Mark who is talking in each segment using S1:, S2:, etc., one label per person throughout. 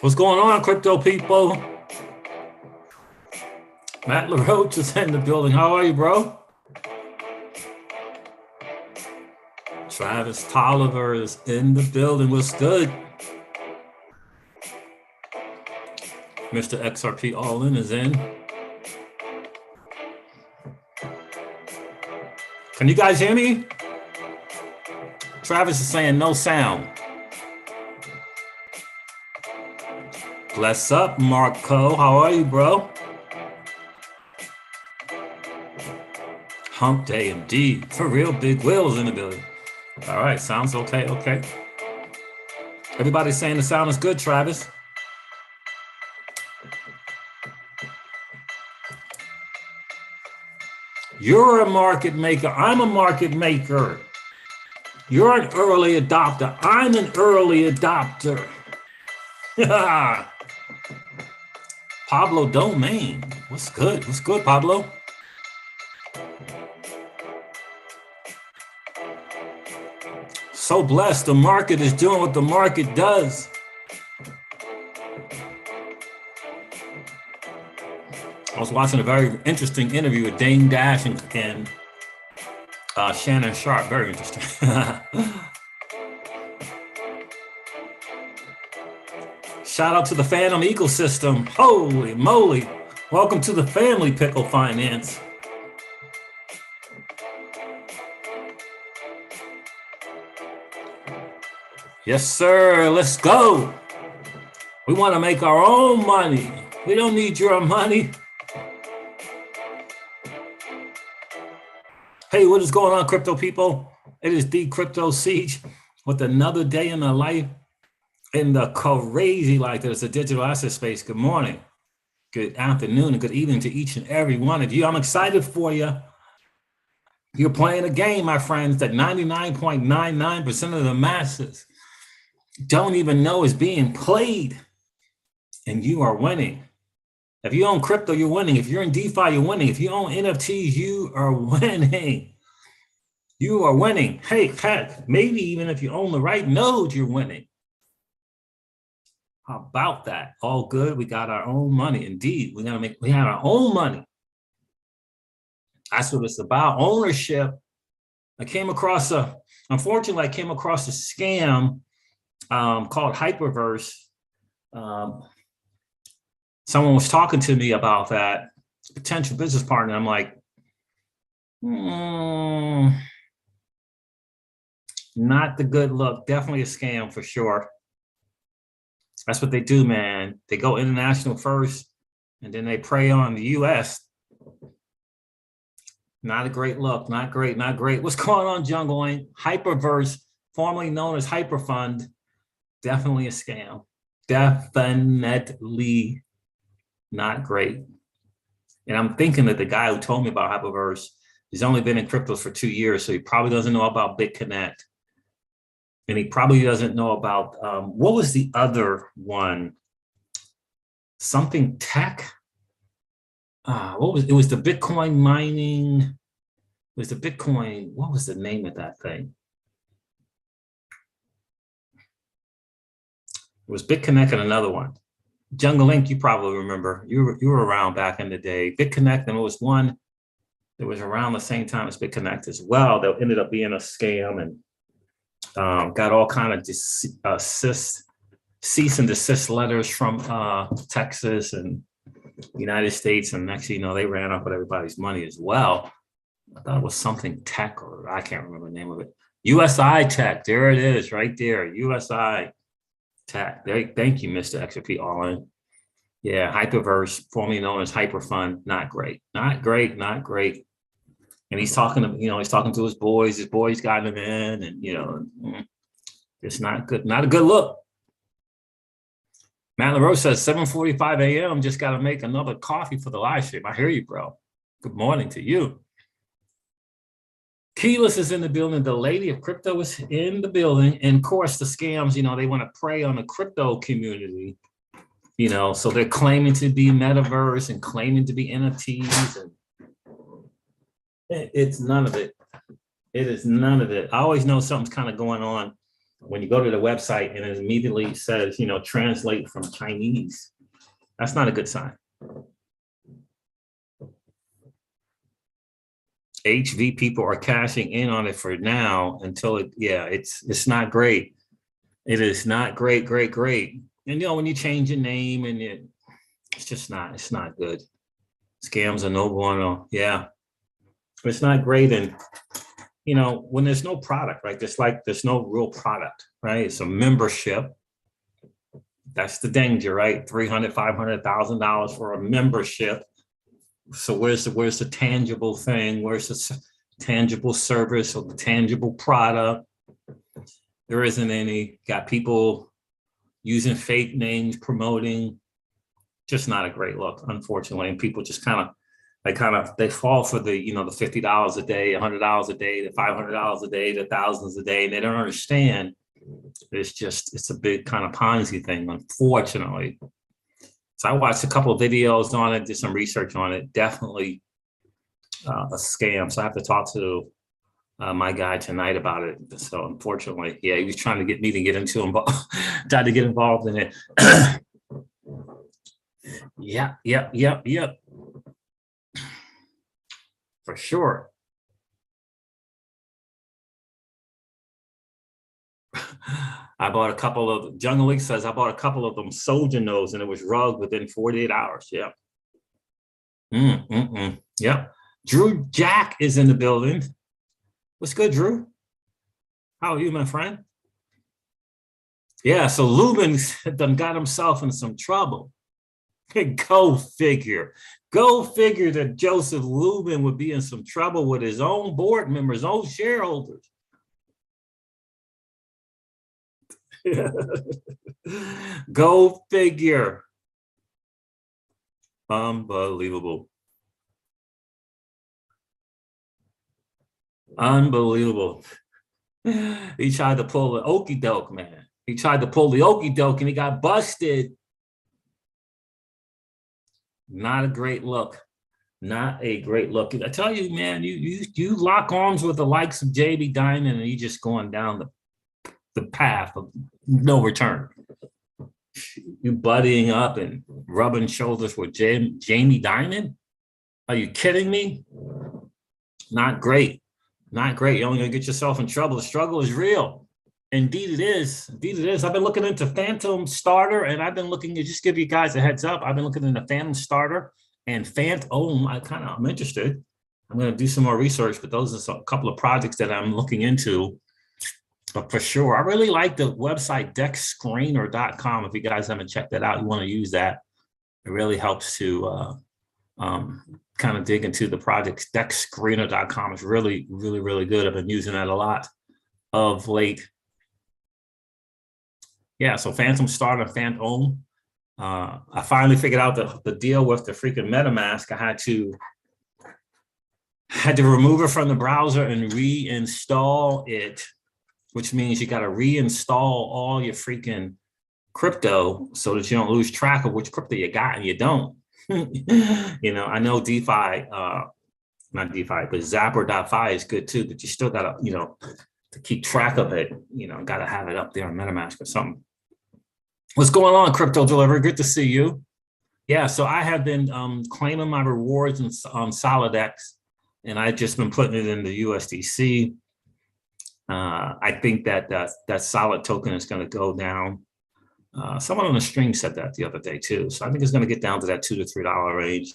S1: What's going on, crypto people? Matt LaRoche is in the building. How are you, bro? Travis Tolliver is in the building. What's good? Mr. XRP All In is in. Can you guys hear me? Travis is saying no sound. Bless up, Marco. How are you, bro? Hump day indeed. For real, Big Will's in the building. All right, sounds okay, okay. Everybody's saying the sound is good, Travis. You're a market maker. I'm a market maker. You're an early adopter. I'm an early adopter. Pablo Domain. What's good? What's good, Pablo? So blessed. The market is doing what the market does. I was watching a very interesting interview with Dame Dash and Shannon Sharp. Very interesting. Shout out to the Phantom ecosystem. Holy moly. Welcome to the family, Pickle Finance. Yes, sir. Let's go. We want to make our own money. We don't need your money. Hey, what is going on, crypto people? It is the Crypto Siege with another day in the life in the crazy life that is the digital asset space. Good morning, good afternoon, and good evening to each and every one of you. I'm excited for you. You're playing a game, my friends, that 99.99% of the masses don't even know is being played, and you are winning. If you own crypto, you're winning. If you're in DeFi, you're winning. If you own NFTs, you are winning. You are winning. Hey, heck, maybe even if you own the right node, you're winning. How about that? All good. We got our own money. Indeed, we have our own money. That's what it's about. Ownership. Unfortunately, I came across a scam called Hyperverse. Someone was talking to me about that, potential business partner. I'm like, not the good look. Definitely a scam for sure. That's what they do, man. They go international first, and then they prey on the U.S. Not a great look. Not great. Not great. What's going on, Jungling? Hyperverse, formerly known as Hyperfund, definitely a scam. Definitely not great. And I'm thinking that the guy who told me about Hyperverse, he's only been in cryptos for 2 years, so he probably doesn't know about BitConnect. And he probably doesn't know about, what was the other one? Something tech? It was the Bitcoin mining. It was the Bitcoin, what was the name of that thing? It was BitConnect and another one. Jungle Link, you probably remember. You were around back in the day. BitConnect, and it was one that was around the same time as BitConnect as well. That ended up being a scam and got all kind of cease and desist letters from Texas and United States, and next thing you know, they ran off with everybody's money as well. I thought it was something tech, or I can't remember the name of it. USI Tech, there it is, right there. USI Tech. Thank you, Mr. XRP All In. Yeah, Hyperverse, formerly known as Hyperfund, not great, not great, not great. And he's talking to, he's talking to his boys. His boys got him in, and it's not good, not a good look. Matt LaRoche says 7:45 a.m. Just got to make another coffee for the live stream. I hear you, bro. Good morning to you. Keyless is in the building. The lady of crypto is in the building. And of course, the scams, they want to prey on the crypto community, so they're claiming to be metaverse and claiming to be NFTs. And it's none of it. It is none of it. I always know something's kind of going on when you go to the website and it immediately says, translate from Chinese. That's not a good sign. HV people are cashing in on it for now until it's not great. It is not great. And when you change your name and it's not good. Scams are no bueno. Yeah. It's not great. And when there's no product, right? There's no real product, right? It's a membership. That's the danger, right? $300,000, $500,000 for a membership. So where's the tangible thing? Where's the tangible service or the tangible product? There isn't any. Got people using fake names, promoting. Just not a great look, unfortunately. And people just they fall for the, the $50 a day, $100 a day, the $500 a day, the thousands a day. And they don't understand. It's a big kind of Ponzi thing, unfortunately. So I watched a couple of videos on it, did some research on it. Definitely a scam. So I have to talk to my guy tonight about it. So unfortunately, he was trying to get me to get tried to get involved in it. Yep. For sure. I bought a couple of, Jungle League says, I bought a couple of them soldier nose and it was rugged within 48 hours. Yeah. Yep. Drew Jack is in the building. What's good, Drew? How are you, my friend? Yeah, so Lubin done got himself in some trouble. Go figure. Go figure that Joseph Lubin would be in some trouble with his own board members, own shareholders. Go figure. Unbelievable. He tried to pull the okey doke, man. He tried to pull the okey doke and he got busted. Not a great look. Not a great look. I tell you, man, you lock arms with the likes of Jamie Dimon and you just going down the path of no return. You buddying up and rubbing shoulders with Jamie Dimon? Are you kidding me? Not great. Not great. You're only going to get yourself in trouble. The struggle is real. Indeed it is. Indeed it is. I've been looking into Phantom Starter, and I've been looking to just give you guys a heads up. I've been looking into Phantom Starter and Phantom. I'm interested. I'm going to do some more research, but those are a couple of projects that I'm looking into. But for sure, I really like the website deckscreener.com. If you guys haven't checked that out, you want to use that. It really helps to kind of dig into the projects. Deckscreener.com is really, really, really good. I've been using that a lot of late. Yeah, so Phantom Starter, Phantom. I finally figured out the deal with the freaking MetaMask. I had to remove it from the browser and reinstall it, which means you got to reinstall all your freaking crypto so that you don't lose track of which crypto you got and you don't. I know DeFi, not DeFi, but Zapper.fi is good too, but you still got to, to keep track of it, got to have it up there on MetaMask or something. What's going on, Crypto Delivery? Good to see you. Yeah, so I have been claiming my rewards on SolidX, and I've just been putting it in the USDC. I think that Solid token is going to go down. Someone on the stream said that the other day too. So I think it's going to get down to that $2 to $3 range,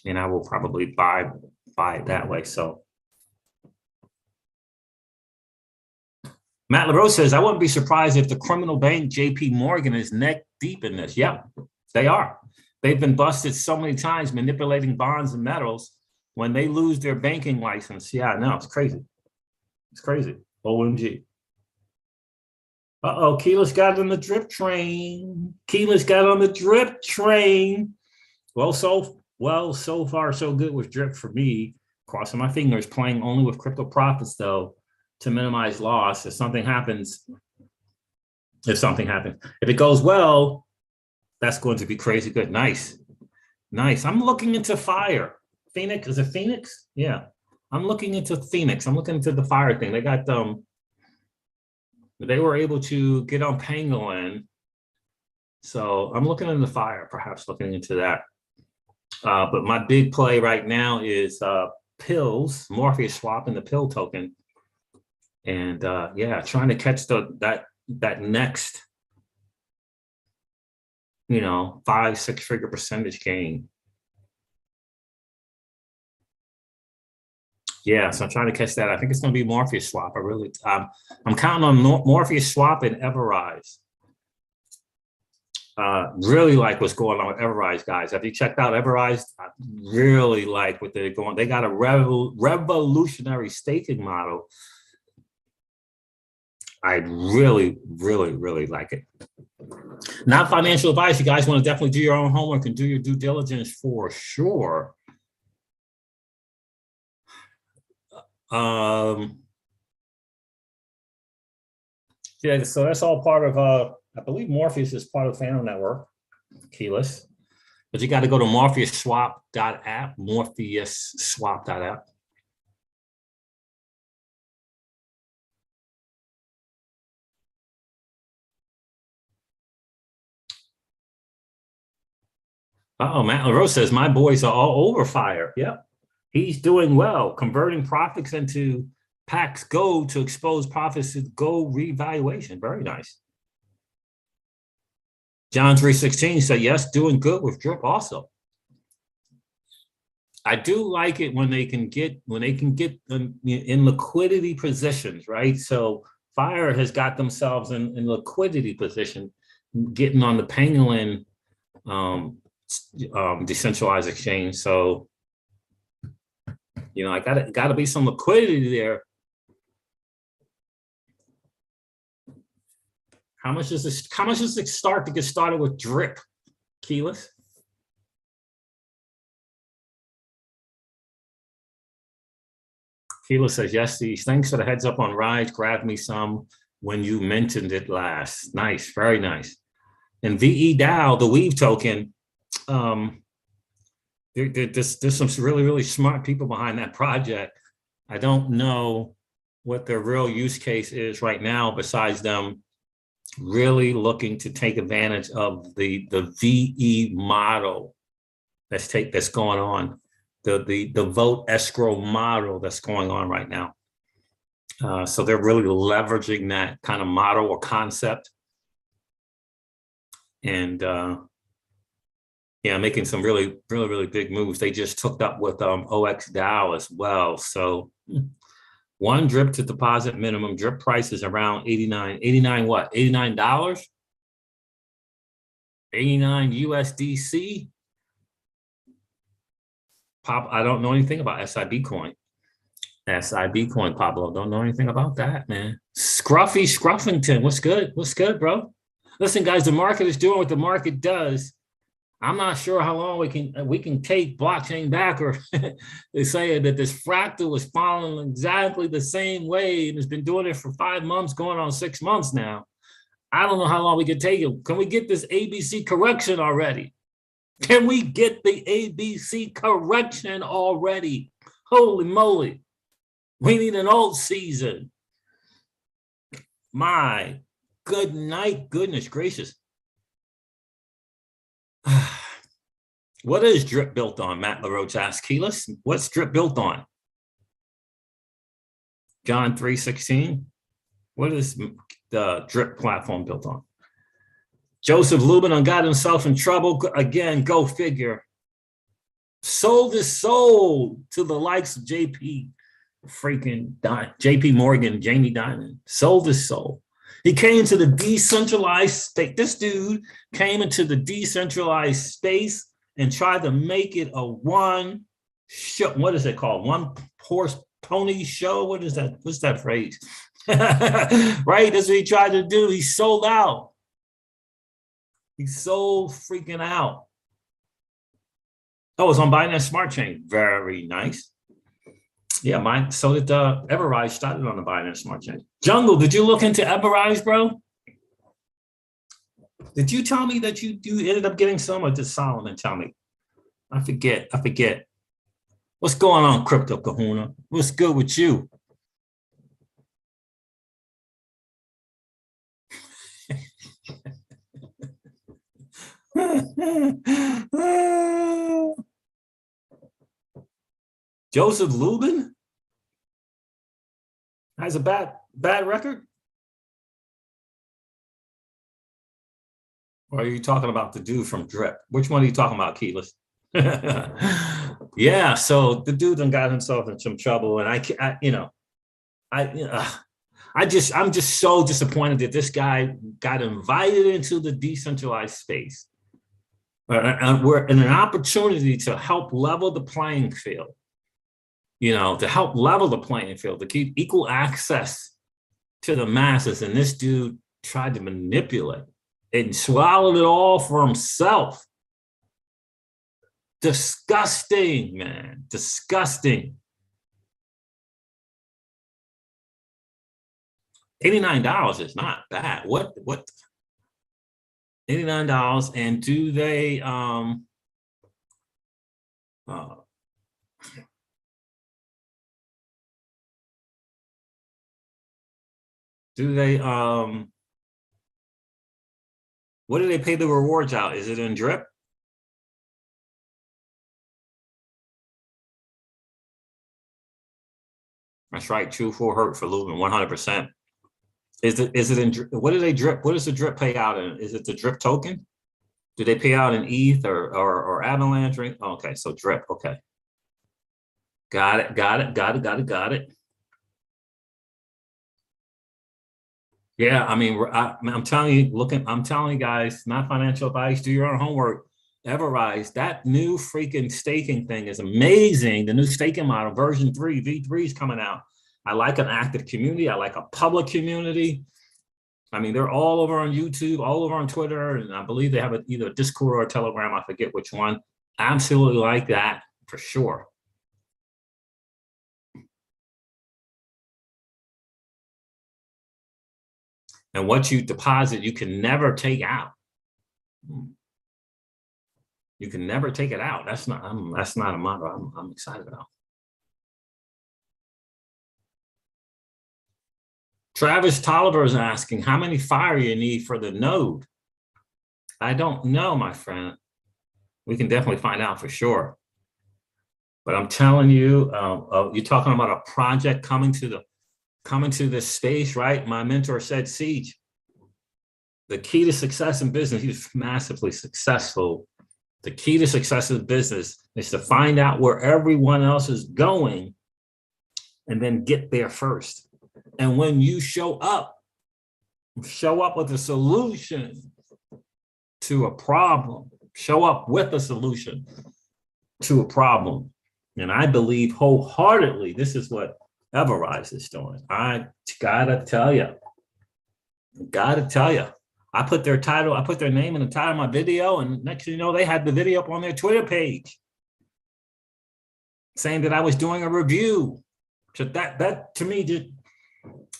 S1: and I will probably buy it that way. So Matt LaRose says, I wouldn't be surprised if the criminal bank JP Morgan is neck deep in this. Yep, they are. They've been busted so many times manipulating bonds and metals. When they lose their banking license, yeah, no, it's crazy. It's crazy. OMG. Uh-oh, Keyless got on the drip train. Keyless got on the drip train. Well, so far, so good with drip for me. Crossing my fingers, playing only with crypto profits though, to minimize loss. If something happens, if it goes well, that's going to be crazy good. Nice. I'm looking into fire. Phoenix, is it Phoenix? Yeah. I'm looking into Phoenix. I'm looking into the fire thing. They got they were able to get on Pangolin. So I'm looking into fire, perhaps looking into that. But my big play right now is pills, Morpheus swap in the pill token. And yeah, trying to catch that next, 5-6 figure percentage gain. Yeah, so I'm trying to catch that. I think it's going to be Morpheus swap. I'm counting on Morpheus swap and Everrise. Really like what's going on with Everrise, guys. Have you checked out Everrise? I really like what they're going. They got a revolutionary staking model. I really, really, really like it. Not financial advice. You guys want to definitely do your own homework and do your due diligence for sure. Yeah, so that's all part of I believe Morpheus is part of Fano Network, keyless. But you got to go to morpheusswap.app, morpheusswap.app. Matt LaRose says, my boys are all over fire. Yep. He's doing well, converting profits into Pax Go to expose profits to Go revaluation. Very nice. John 3:16 said, yes, doing good with Drip also. I do like it when they can get in liquidity positions, right? So Fire has got themselves in liquidity position, getting on the Pangolin decentralized exchange. So, I got to be some liquidity there. How much does it start to get started with Drip, keyless? Keyless says, yes, these. Thanks for the heads up on rides. Grab me some when you mentioned it last. Nice, very nice. And VE DAO, the Weave token, there's some really, really smart people behind that project. I don't know what their real use case is right now, besides them really looking to take advantage of the VE model that's going on, the vote escrow model that's going on right now. So they're really leveraging that kind of model or concept, and yeah, making some really, really, really big moves. They just hooked up with OX DAO as well. So one drip to deposit minimum. Drip price is around $89 what? $89? 89 USDC. I don't know anything about SIB coin. SIB coin, Pablo. Don't know anything about that, man. Scruffy Scruffington. What's good? What's good, bro? Listen, guys, the market is doing what the market does. I'm not sure how long we can take blockchain back, or they say that this fractal is following exactly the same way and it's been doing it for 5 months, going on 6 months now. I don't know how long we can take it. Can we get this ABC correction already? Can we get the ABC correction already? Holy moly. We need an old season. My good night, goodness gracious. What is Drip built on? Matt LaRoche asked. Keyless, what's Drip built on? John 3:16. What is the Drip platform built on? Joseph Lubin got himself in trouble. Again, go figure. Sold his soul to the likes of JP Morgan, Jamie Dimon. Sold his soul. He came to the decentralized state. This dude came into the decentralized space and tried to make it a one show. What is it called? One horse pony show? What is that? What's that phrase? Right? That's what he tried to do. He sold out. He's so freaking out. Oh, it's on Binance Smart Chain. Very nice. Yeah, mine. So did Everrise started on the Binance Smart Chain. Jungle, did you look into Everrise, bro? Did you tell me that you ended up getting some, or did Solomon tell me? I forget. I forget. What's going on, Crypto Kahuna? What's good with you? Joseph Lubin has a bad record? Or are you talking about the dude from Drip? Which one are you talking about, Keyless? Yeah, so the dude done got himself in some trouble, and I'm just so disappointed that this guy got invited into the decentralized space. We're in an opportunity to help level the playing field, to help level the playing field, to keep equal access to the masses. And this dude tried to manipulate and swallowed it all for himself. Disgusting, man. Disgusting. $89 is not bad. What $89, and do they what do they pay the rewards out? Is it in Drip? That's right. True for hurt for Lubin, 100%. Is it in what do they drip? What does the drip pay out in? Is it the drip token? Do they pay out in ETH or Avalanche? Okay, so drip. Okay. Got it. Yeah, I mean, I'm telling you, I'm telling you guys, not financial advice, do your own homework. Everrise, that new freaking staking thing is amazing. The new staking model, version 3, V3 is coming out. I like an active community. I like a public community. I mean, they're all over on YouTube, all over on Twitter, and I believe they have either a Discord or a Telegram. I forget which one. Absolutely like that for sure. And what you deposit, you can never take out. You can never take it out. That's not a model I'm excited about. Travis Tolliver is asking, how many fire you need for the node? I don't know, my friend. We can definitely find out for sure. But I'm telling you, you're talking about a project coming to this space, right? My mentor said, Siege, the key to success in business, he's massively successful. The key to success in business is to find out where everyone else is going and then get there first. And when you show up with a solution to a problem, show up with a solution to a problem. And I believe wholeheartedly, this is what Everrise is doing. I gotta tell you, I put their name in the title of my video, and next thing you know, they had the video up on their Twitter page saying that I was doing a review. So that to me, just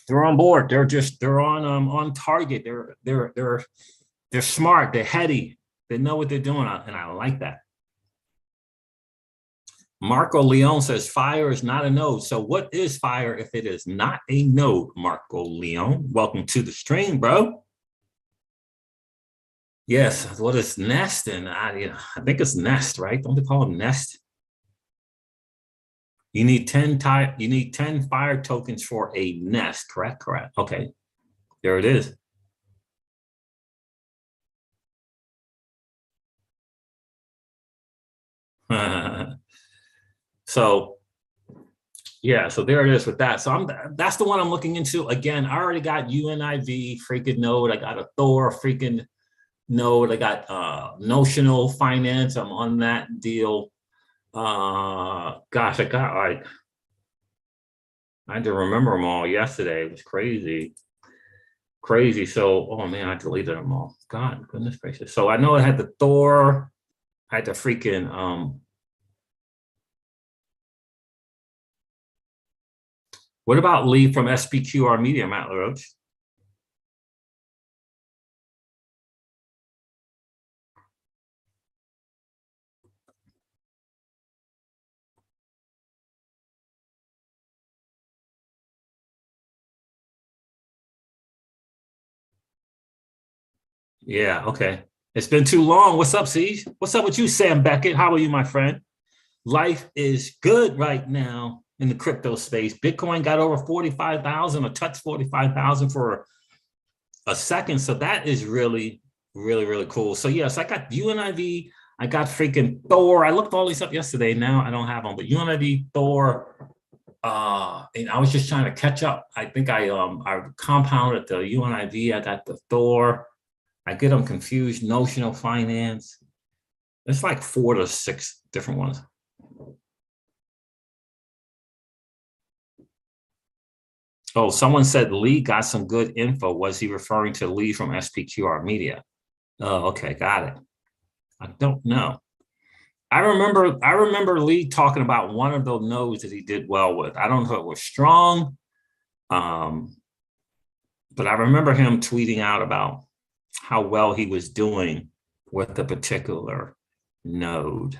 S1: they're on board. They're on target. They're smart. They're heady. They know what they're doing, and I like that. Marco Leon says fire is not a node. So what is fire if it is not a node? Marco Leon, welcome to the stream, bro. Yes, what is Nest? And I think it's Nest, right? Don't they call it Nest? You need 10 fire tokens for a Nest, correct? Okay, there it is. So yeah, so there it is with that. So that's the one I'm looking into. Again, I already got UNIV freaking node. I got a Thor freaking node. I got notional finance. I'm on that deal. Gosh, I had to remember them all yesterday. It was crazy. So, oh man, I deleted them all. God, goodness gracious. So I know I had the Thor. I had the freaking What about Lee from SPQR Media, Matt LaRoche? Yeah, okay. It's been too long. What's up, Siege? What's up with you, Sam Beckett? How are you, my friend? Life is good right now in the crypto space. Bitcoin got over 45,000 or touched 45,000 for a second. So that is really, really, really cool. So yes, I got UNIV. I got freaking Thor. I looked all these up yesterday. Now I don't have them, but UNIV, Thor. And I was just trying to catch up. I think I compounded the UNIV. I got the Thor. I get them confused. Notional finance. It's like 4 to 6 different ones. Oh, someone said Lee got some good info. Was he referring to Lee from SPQR Media? Oh, okay, got it. I don't know. I remember Lee talking about one of those nodes that he did well with. I don't know if it was strong, but I remember him tweeting out about how well he was doing with the particular node.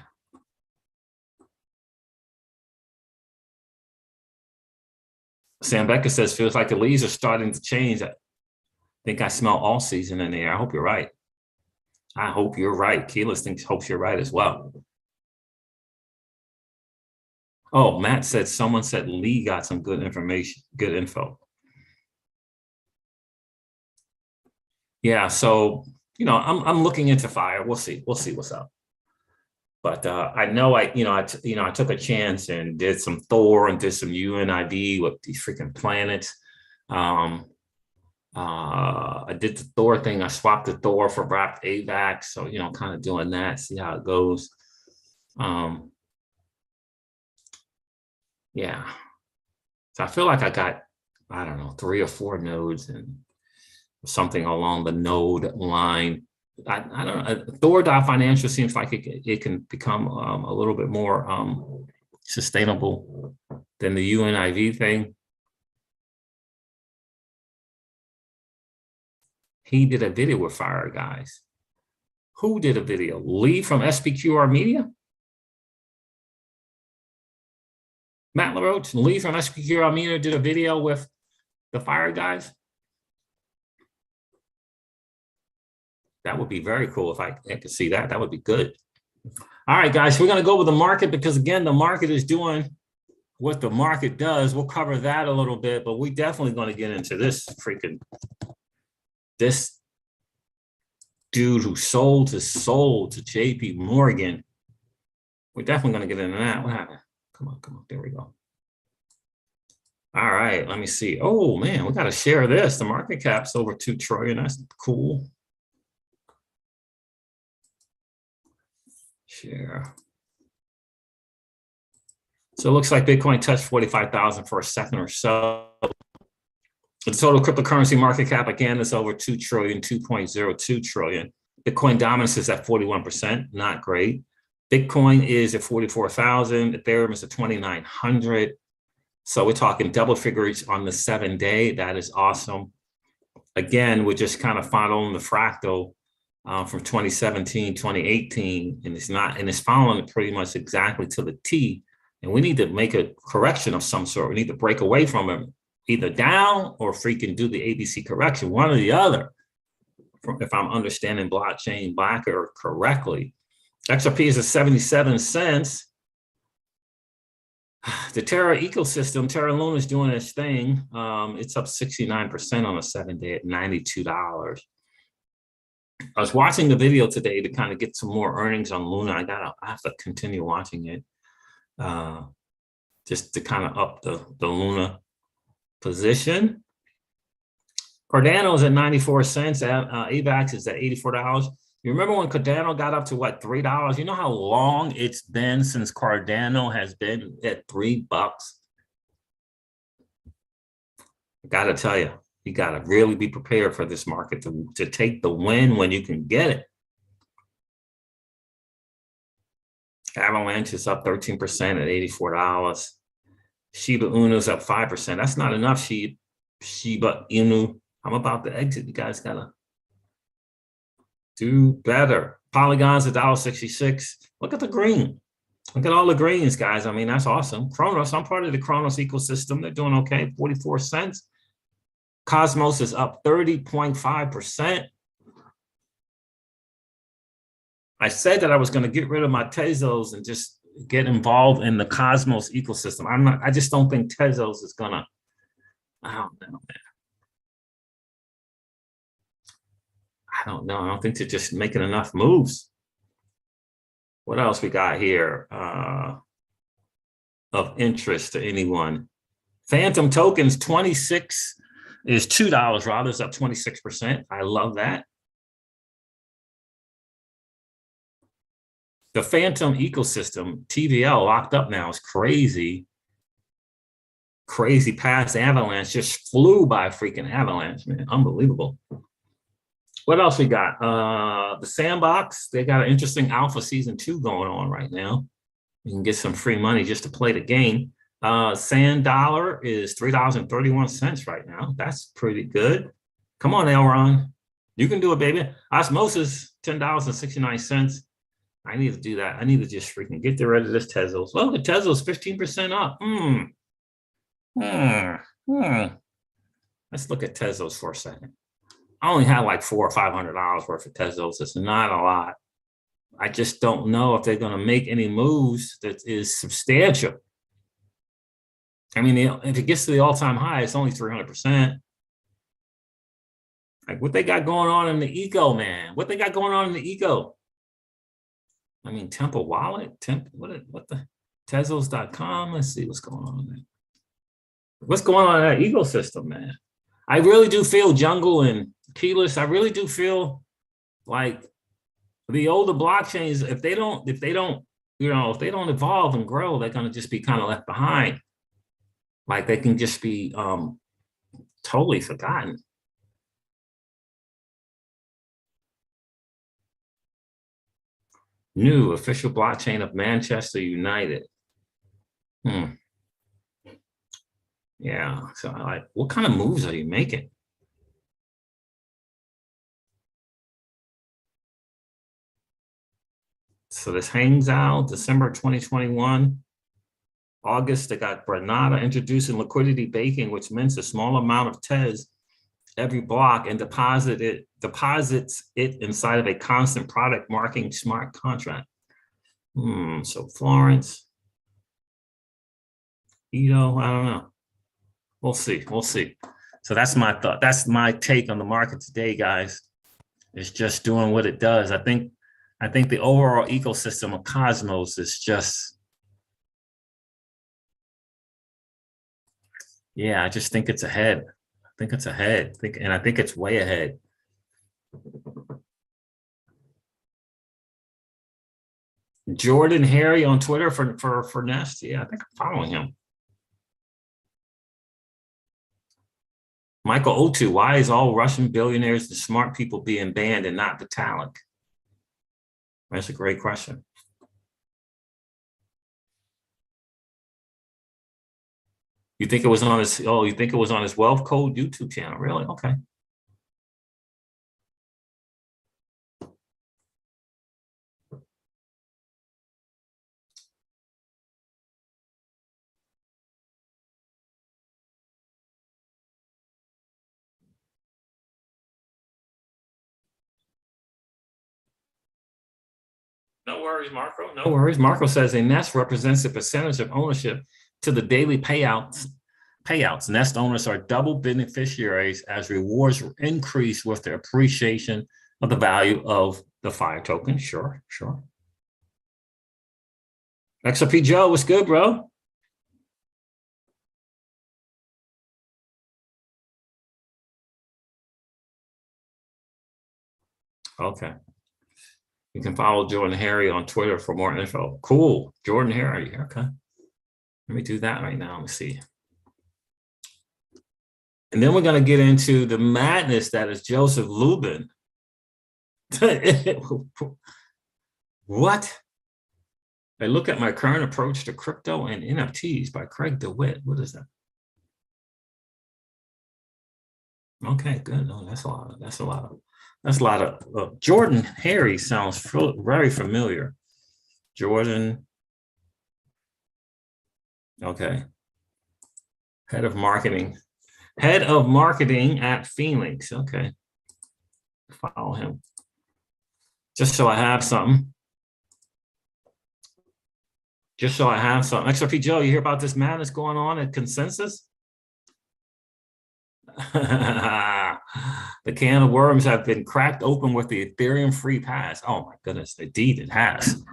S1: Sam Becker says, feels like the leaves are starting to change. I think I smell all season in the air. I hope you're right. I hope you're right. Keyless hopes you're right as well. Oh, Matt said, someone said Lee got some good information, good info. Yeah, so, you know, I'm looking into fire. We'll see what's up. But I know I took a chance and did some Thor and did some UNIV with these freaking planets. I did the Thor thing. I swapped the Thor for wrapped AVAX. So, you know, kind of doing that, see how it goes. Yeah. So I feel like I got, I don't know, 3 or 4 nodes and something along the node line. I don't know. Thor.financial seems like it can become a little bit more sustainable than the UNIV thing. He did a video with Fire Guys. Who did a video? Lee from SPQR Media? Matt LaRoche, Lee from SPQR Media did a video with the Fire Guys? That would be very cool if I could see that. That would be good. All right, guys, we're going to go with the market because, again, the market is doing what the market does. We'll cover that a little bit, but we definitely going to get into this dude who sold his soul to JP Morgan. We're definitely going to get into that. What happened? Come on. There we go. All right, let me see. Oh, man, we got to share this. The market cap's over 2 trillion. That's cool. Share. So it looks like Bitcoin touched 45,000 for a second or so. The total cryptocurrency market cap, again, is over 2 trillion, 2.02 trillion. Bitcoin dominance is at 41%, not great. Bitcoin is at 44,000. Ethereum is at 2,900. So we're talking double figures on the 7-day. That is awesome. Again, we're just kind of following the fractal from 2017, 2018, and it's following it pretty much exactly to the T. And we need to make a correction of some sort. We need to break away from it, either down or freaking do the ABC correction, one or the other. If I'm understanding blockchain Blacker correctly. XRP is at 77 cents. The Terra ecosystem, Terra Luna is doing its thing. It's up 69% on a 7-day at $92. I was watching the video today to kind of get some more earnings on Luna. I have to continue watching it just to kind of up the Luna position. Cardano is at 94 cents. AVAX is at $84. You remember when Cardano got up to what, $3? You know how long it's been since Cardano has been at $3? I gotta tell you, you gotta really be prepared for this market to take the win when you can get it. Avalanche is up 13% at $84. Shiba Unu's up 5%. That's not enough, Shiba Inu. I'm about to exit. You guys gotta do better. Polygon's $1.66. Look at the green. Look at all the greens, guys. I mean, that's awesome. Kronos, I'm part of the Kronos ecosystem. They're doing okay, 44 cents. Cosmos is up 30.5%. I said that I was going to get rid of my Tezos and just get involved in the Cosmos ecosystem. I just don't think Tezos is gonna, I don't know, man. I don't know. I don't think they're just making enough moves. What else we got here of interest to anyone? Phantom tokens 26 is $2 rather. It's up 26%. I love that. The Phantom ecosystem, TVL locked up now, is crazy. Crazy past Avalanche, just flew by freaking Avalanche, man. Unbelievable. What else we got? The Sandbox, they got an interesting alpha season 2 going on right now. You can get some free money just to play the game. Sand Dollar is $3.31 right now. That's pretty good. Come on, Elron. You can do it, baby. Osmosis, $10.69. I need to do that. I need to just freaking get rid of this Tezos. Well, the Tezos 15% up. Let's look at Tezos for a second. I only have like $400 or $500 worth of Tezos. It's not a lot. I just don't know if they're going to make any moves that is substantial. I mean, if it gets to the all-time high, it's only 300%. Like what they got going on in the eco, man. What they got going on in the eco. I mean, Temple Wallet, what the Tezos.com. Let's see what's going on there. What's going on in that ecosystem, man? I really do feel Jungle and Keyless. I really do feel like the older blockchains, if they don't evolve and grow, they're going to just be kind of left behind. Like they can just be totally forgotten. New official blockchain of Manchester United. Yeah, so I like, what kind of moves are you making? So this hangs out December 2021. August, they got Granada introducing liquidity baking, which means a small amount of Tez every block and deposits it inside of a constant product marking smart contract. So Florence, I don't know. We'll see. So that's my thought. That's my take on the market today, guys. It's just doing what it does. I think the overall ecosystem of Cosmos is just, yeah, I just think it's ahead. I think it's way ahead. Jordan Harry on Twitter for Nest. Yeah, I think I'm following him. Michael O2, why is all Russian billionaires the smart people being banned and not Vitalik? That's a great question. You think it was on his, you think it was on his Wealth Code YouTube channel? Really? Okay. No worries, Marco. No worries. Marco says a Nest represents a percentage of ownership to the daily payouts. Nest owners are double beneficiaries as rewards increase with the appreciation of the value of the FIRE token. Sure. XRP Joe, what's good, bro? Okay. You can follow Jordan Harry on Twitter for more info. Cool. Jordan Harry. Okay. Let me do that right now. Let me see. And then we're going to get into the madness that is Joseph Lubin. What? A look at my current approach to crypto and NFTs by Craig DeWitt. What is that? Okay, good. Oh, that's a lot of Jordan Harry sounds very familiar. Jordan. Okay. Head of marketing at Phoenix. Okay. Follow him. Just so I have something. XRP Joe, you hear about this madness going on at ConsenSys? The can of worms have been cracked open with the Ethereum free pass. Oh my goodness, indeed it has.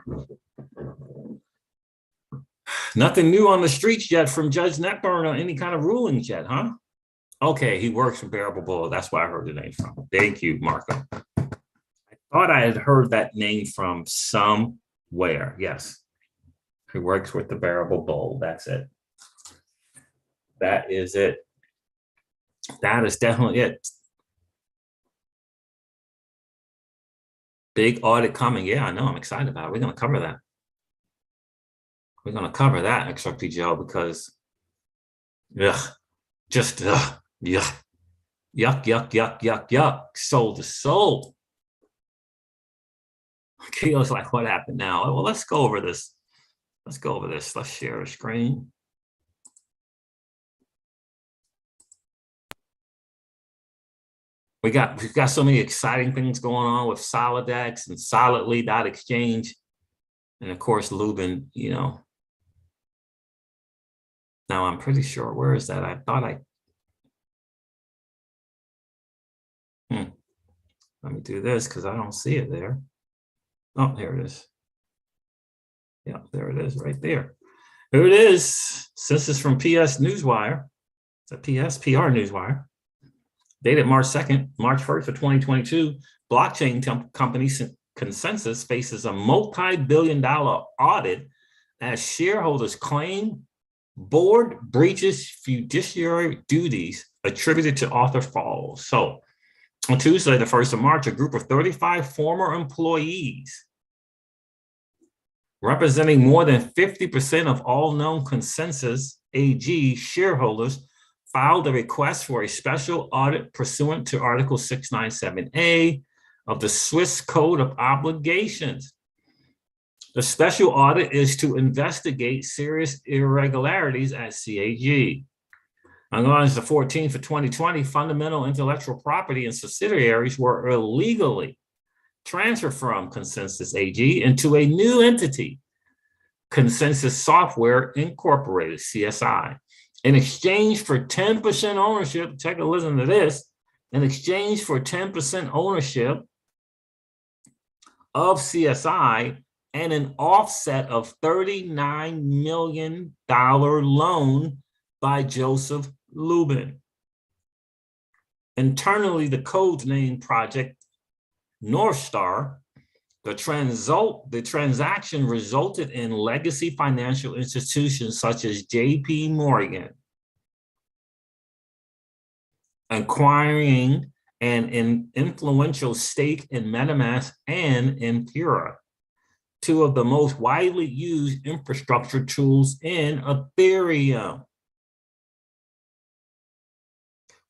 S1: Nothing new on the streets yet from Judge Netburn on any kind of rulings yet, huh? Okay, he works for Bearable Bull. That's where I heard the name from. Thank you, Marco. I thought I had heard that name from somewhere. Yes. He works with the Bearable Bull. That's it. That is it. That is definitely it. Big audit coming. Yeah, I know. I'm excited about it. We're going to cover that. We're going to cover that, XRPGL, because yuck, soul to soul. Keo's like, what happened now? Well, let's go over this. Let's share a screen. We've got so many exciting things going on with Solidex and Solidly.exchange. And of course, Lubin, you know. Now I'm pretty sure, where is that? I thought let me do this because I don't see it there. Oh, here it is. Yeah, there it is right there. Here it is. This is from PS Newswire. It's a PR Newswire. Dated March 2nd, March 1st of 2022, blockchain company ConsenSys faces a multi-billion-dollar audit as shareholders claim board breaches fiduciary duties attributed to Arthur Falls. So on Tuesday, the 1st of March, a group of 35 former employees representing more than 50% of all known ConsenSys AG shareholders filed a request for a special audit pursuant to Article 697A of the Swiss Code of Obligations. The special audit is to investigate serious irregularities at CAG. On August the 14th of 2020, fundamental intellectual property and subsidiaries were illegally transferred from ConsenSys AG into a new entity, ConsenSys Software Incorporated, CSI. In exchange for 10% ownership, take a listen to this, in exchange for 10% ownership of CSI and an offset of $39 million loan by Joseph Lubin. Internally, the code name Project North Star. The transaction resulted in legacy financial institutions such as JP Morgan acquiring an influential stake in MetaMask and in Pura, two of the most widely used infrastructure tools in Ethereum.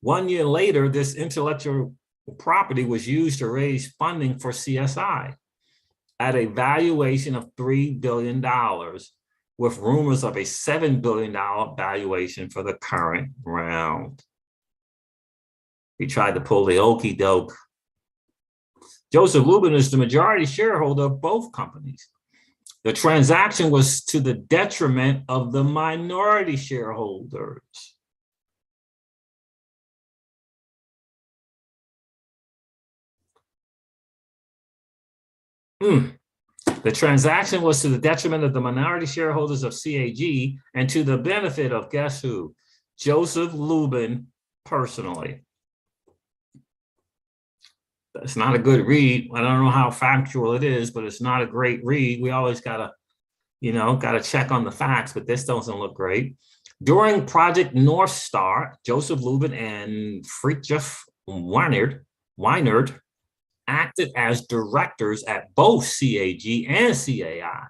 S1: 1 year later, this intellectual property was used to raise funding for CSI at a valuation of $3 billion, with rumors of a $7 billion valuation for the current round. He tried to pull the okey doke. Joseph Lubin is the majority shareholder of both companies. The transaction was to the detriment of the minority shareholders. The transaction was to the detriment of the minority shareholders of CAG and to the benefit of, guess who? Joseph Lubin personally. It's not a good read. I don't know how factual it is, but it's not a great read. We always gotta check on the facts, but this doesn't look great. During Project North Star, Joseph Lubin and Friedrich Weinert acted as directors at both CAG and CAI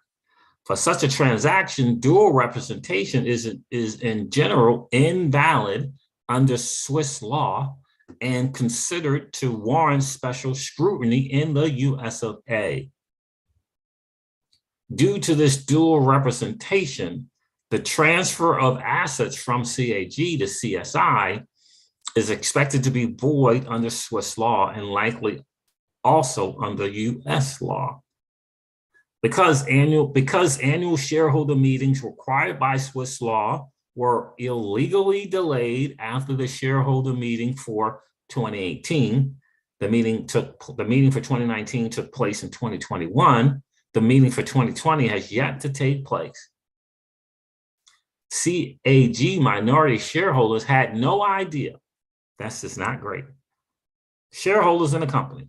S1: For such a transaction, dual representation is in general invalid under Swiss law and considered to warrant special scrutiny in the US of A. Due to this dual representation, the transfer of assets from CAG to CSI is expected to be void under Swiss law and likely also under US law. Because annual shareholder meetings required by Swiss law were illegally delayed after the shareholder meeting for 2018, the meeting for 2019 took place in 2021. The meeting for 2020 has yet to take place. CAG minority shareholders had no idea. That's just not great. Shareholders in the company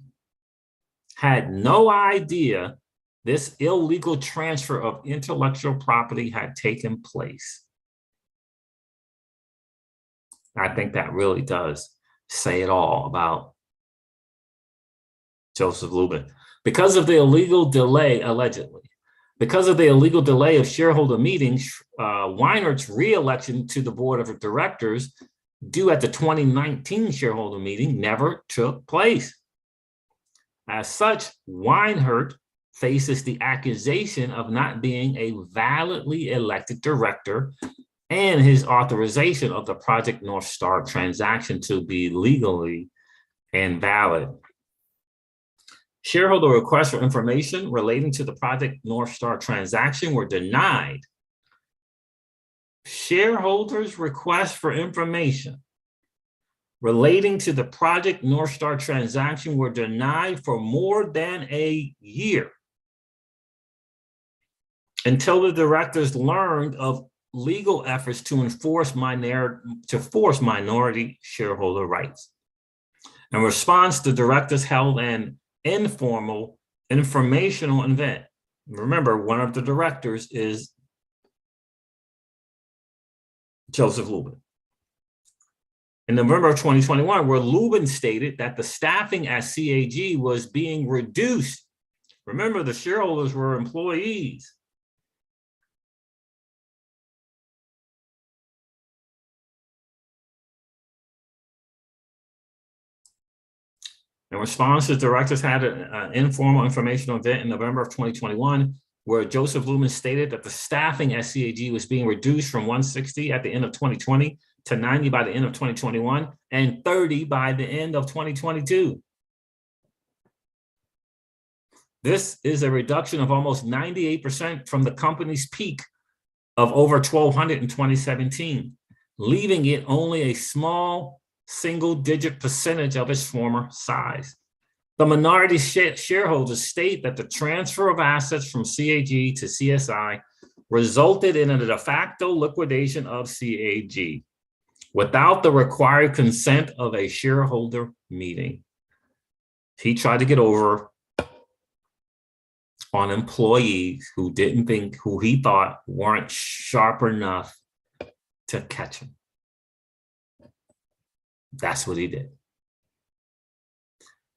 S1: had no idea this illegal transfer of intellectual property had taken place. I think that really does say it all about Joseph Lubin. Because of the illegal delay, allegedly, because of the illegal delay of shareholder meetings, Weinert's re-election to the board of directors due at the 2019 shareholder meeting never took place. As such, Weinert faces the accusation of not being a validly elected director and his authorization of the Project North Star transaction to be legally invalid. Shareholder requests for information relating to the Project North Star transaction were denied. Shareholders' requests for information relating to the Project North Star transaction were denied for more than a year until the directors learned of legal efforts to force minority shareholder rights. In response, the directors held an informal informational event. Remember, one of the directors is Joseph Lubin. In November of 2021, where Lubin stated that the staffing at CAG was being reduced. Remember, the shareholders were employees. In response, the directors had an informal informational event in November of 2021, where Joseph Lubin stated that the staffing at CAG was being reduced from 160 at the end of 2020 to 90 by the end of 2021 and 30 by the end of 2022. This is a reduction of almost 98% from the company's peak of over 1,200 in 2017, leaving it only a small single-digit percentage of its former size. The minority shareholders state that the transfer of assets from CAG to CSI resulted in a de facto liquidation of CAG without the required consent of a shareholder meeting. He tried to get over on employees who he thought weren't sharp enough to catch him. That's what he did.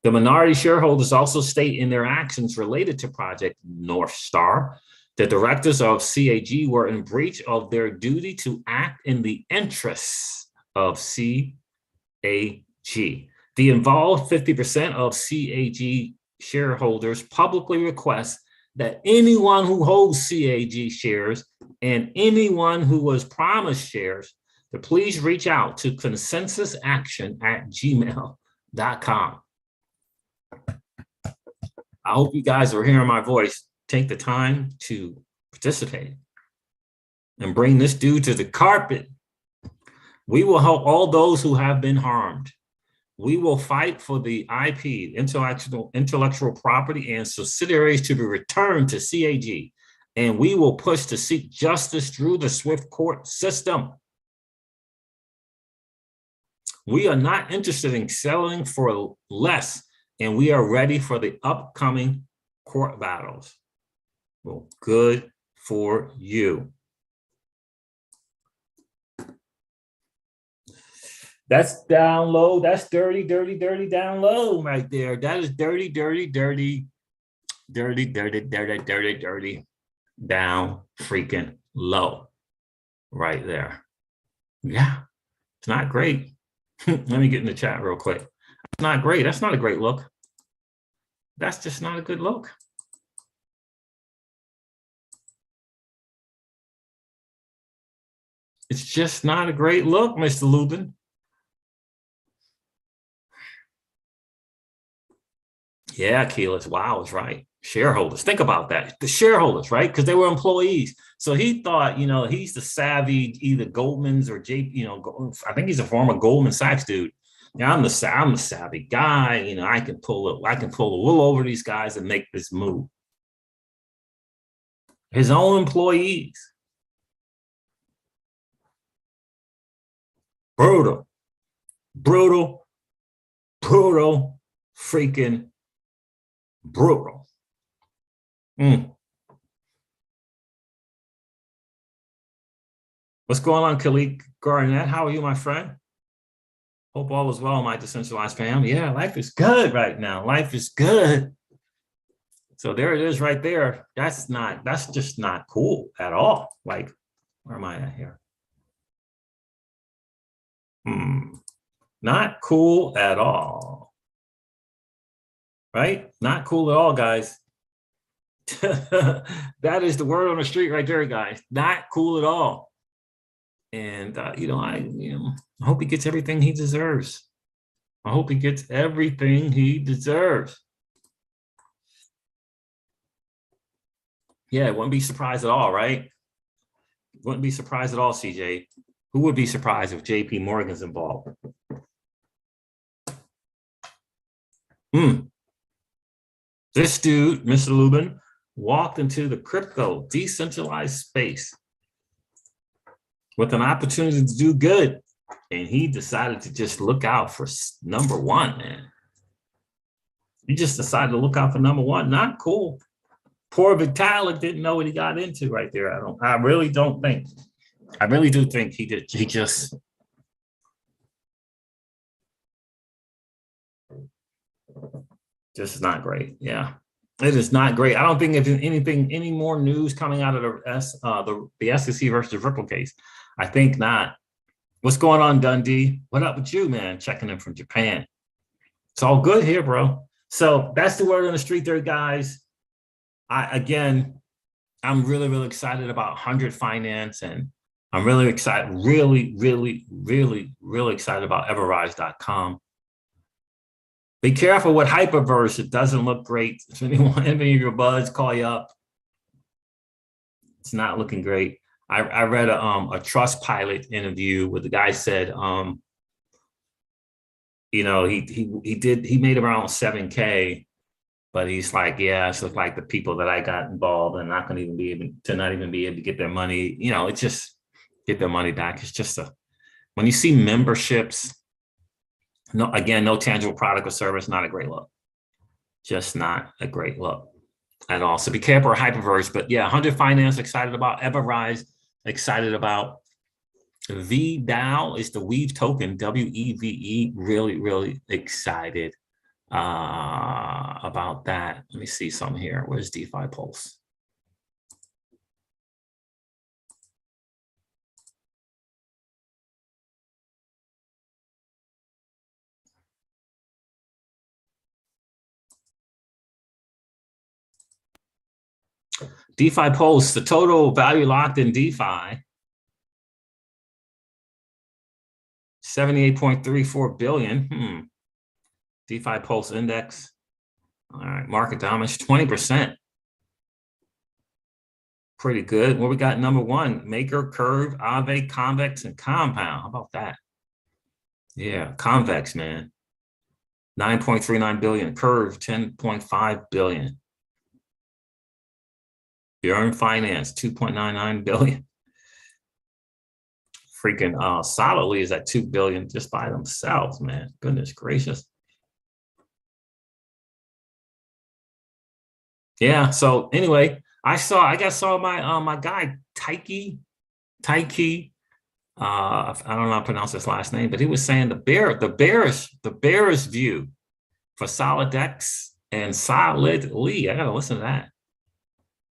S1: The minority shareholders also state in their actions related to Project North Star, the directors of CAG were in breach of their duty to act in the interests of CAG. The involved 50% of CAG shareholders publicly request that anyone who holds CAG shares and anyone who was promised shares to please reach out to consensusaction@gmail.com. I hope you guys are hearing my voice. Take the time to participate and bring this dude to the carpet. We will help all those who have been harmed. We will fight for the IP, intellectual property, and subsidiaries to be returned to CAG, and we will push to seek justice through the swift court system. We are not interested in selling for less, and we are ready for the upcoming court battles. Well, good for you. That's down low. That's dirty, dirty, dirty down low right there. That is dirty, dirty, dirty, dirty, dirty, dirty, dirty, dirty. down freaking low right there. Yeah, it's not great. Let me get in the chat real quick. It's not great. That's not a great look. That's just not a good look. It's just not a great look, Mr. Lubin. Yeah, Keyless. Wow, is right. Shareholders. Think about that. The shareholders, right? Because they were employees. So he thought, you know, he's the savvy, either Goldman's or I think he's a former Goldman Sachs dude. Yeah, I'm the savvy guy. You know, I can pull the wool over these guys and make this move. His own employees. Brutal, brutal, brutal, freaking brutal. What's going on, Khalid Garnett? How are you, my friend? Hope all is well, my decentralized fam. Yeah, life is good right now. Life is good. So there it is right there. That's just not cool at all. Like, where am I at here? Not cool at all. Right? Not cool at all, guys. That is the word on the street right there, guys. Not cool at all. And I hope he gets everything he deserves. I hope he gets everything he deserves. Yeah, wouldn't be surprised at all, right? Wouldn't be surprised at all, CJ. Who would be surprised if JP Morgan's involved? This dude, Mr. Lubin, walked into the crypto decentralized space with an opportunity to do good. And he decided to just look out for number one, man. He just decided to look out for number one. Not cool. Poor Vitalik didn't know what he got into right there. I really do think he did. He just not great. Yeah. It is not great. I don't think if any more news coming out of the SEC versus Ripple case. I think not. What's going on, Dundee? What up with you, man? Checking in from Japan. It's all good here, bro. So that's the word on the street there, guys. I'm really, really excited about 100 Finance, and I'm really excited, really, really, really, really excited about everrise.com. Be careful with Hyperverse. It doesn't look great. If any of your buds call you up, it's not looking great. I read a Trustpilot interview where the guy said, he made around 7K, but he's like, yeah, it's look like the people that I got involved and not even be able to get their money. You know, it's just get their money back. It's just when you see memberships, no tangible product or service, not a great look. Just not a great look at all. So be careful with Hyperverse. But yeah, 100 Finance, excited about. Everrise, excited about. VDAO is the Weave token, WEVE, really, really excited about that. Let me see something here. Where's DeFi Pulse? DeFi Pulse, the total value locked in DeFi, 78.34 billion. DeFi Pulse Index. All right, market dominance, 20%. Pretty good. What we got? Number one, Maker, Curve, Aave, Convex, and Compound. How about that? Yeah, Convex, man. 9.39 billion. Curve, 10.5 billion. Yearn Finance, 2.99 billion. Freaking Solidly is at 2 billion just by themselves, man. Goodness gracious. Yeah. So anyway, I saw my my guy Taiki. I don't know how to pronounce his last name, but he was saying the bearish view for Solidex and Solidly. I gotta listen to that.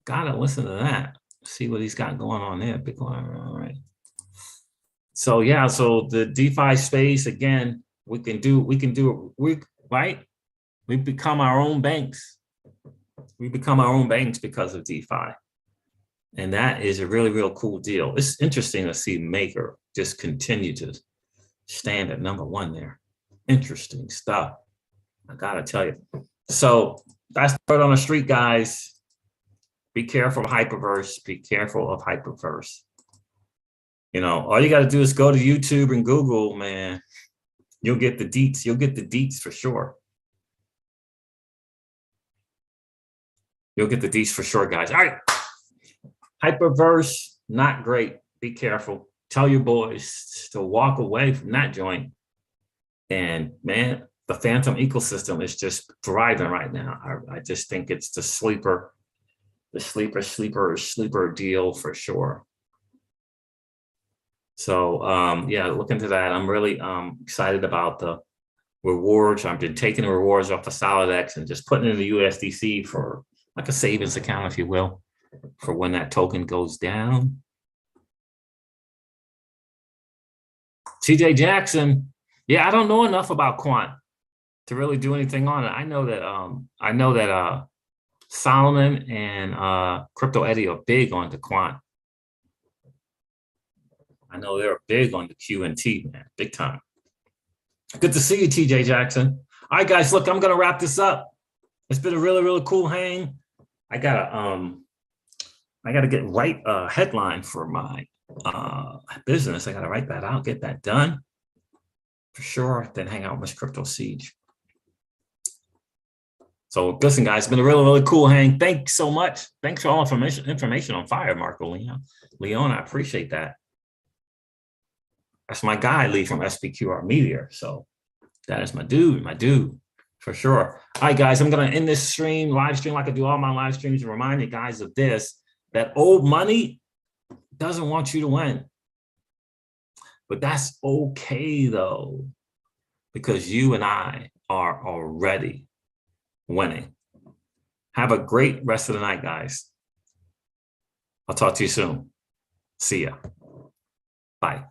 S1: Gotta listen to that. See what he's got going on there. Bitcoin. All right. So yeah, so the DeFi space again, we can do right. We become our own banks. We become our own banks because of DeFi. And that is a really, real cool deal. It's interesting to see Maker just continue to stand at #1 there. Interesting stuff. I gotta tell you. So that's the word on the street, guys. Be careful of Hyperverse. Be careful of Hyperverse. You know, all you got to do is go to YouTube and Google, man. You'll get the deets. You'll get the deets for sure. You'll get the deets for sure, guys. All right. Hyperverse, not great. Be careful. Tell your boys to walk away from that joint. And man, the Phantom ecosystem is just thriving right now. I just think it's the sleeper deal for sure. So yeah, look into that. I'm really excited about the rewards. I've been taking the rewards off the SolidX and just putting it in the USDC for like a savings account, if you will, for when that token goes down. TJ Jackson, yeah, I don't know enough about Quant to really do anything on it. I know that Solomon and Crypto Eddie are big on the Quant. I know they're big on the QNT, man, big time. Good to see you, TJ Jackson. All right, guys, look, I'm gonna wrap this up. It's been a really, really cool hang. I gotta get right headline for my business. I gotta write that out, get that done for sure. Then hang out with Crypto Siege. So listen, guys, it's been a really, really cool hang. Thanks so much. Thanks for all information on fire, Marco Leon. I appreciate that. That's my guy, Lee from SPQR Media. So that is my dude, for sure. All right, guys, I'm going to end this live stream like I do all my live streams, and remind you guys of this, that old money doesn't want you to win. But that's okay, though, because you and I are already winning. Have a great rest of the night, guys. I'll talk to you soon. See ya. Bye.